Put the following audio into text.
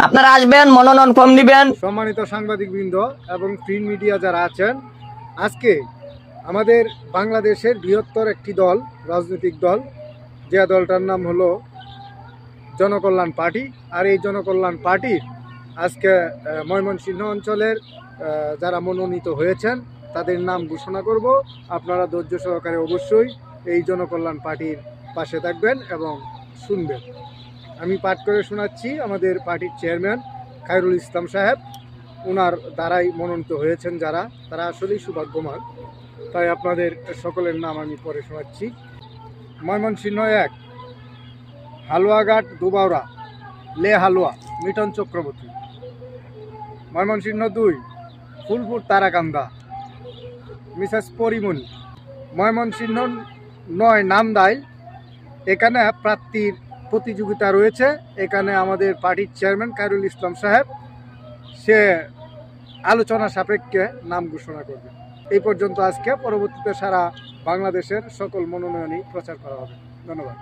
আপনারা আসবেন, মনোনয়ন ফর্ম দিবেন। সম্মানিত সাংবাদিকবৃন্দ এবং প্রিন্ট মিডিয়া যারা আছেন, আজকে আমাদের বাংলাদেশের বৃহত্তর একটি দল, রাজনৈতিক দল, যে দলটার নাম হলো জনকল্যাণ পার্টি। আর এই জনকল্যাণ পার্টির আজকে ময়মনসিংহ অঞ্চলের যারা মনোনীত হয়েছেন তাদের নাম ঘোষণা করব। আপনারা ধৈর্য সহকারে অবশ্যই এই জনকল্যাণ পার্টির পাশে থাকবেন এবং শুনবেন। আমি পাঠ করে শোনাচ্ছি। আমাদের পার্টির চেয়ারম্যান খায়রুল ইসলাম সাহেব, ওনার দ্বারাই মনোনীত হয়েছেন যারা, তারা আসলেই সৌভাগ্যবান। তাই আপনাদের সকলের নাম আমি পরে শোনাচ্ছি। ময়মনসিংহ 1, হালুয়াঘাট দুবাউরা লে হালুয়া মিটন চক্রবর্তী। ময়মনসিংহ 2, ফুলপুর তারাকান্দা মিসেস পরিমণি। ময়মনসিংহ 9, নামদাইল, এখানে প্রার্থীর প্রতিযোগিতা রয়েছে। এখানে আমাদের পার্টির চেয়ারম্যান খায়রুল ইসলাম সাহেব, সে আলোচনা সাপেক্ষে নাম ঘোষণা করবে। এই পর্যন্ত আজকে। পরবর্তীতে সারা বাংলাদেশের সকল মনোনয়নই প্রচার করা হবে। ধন্যবাদ।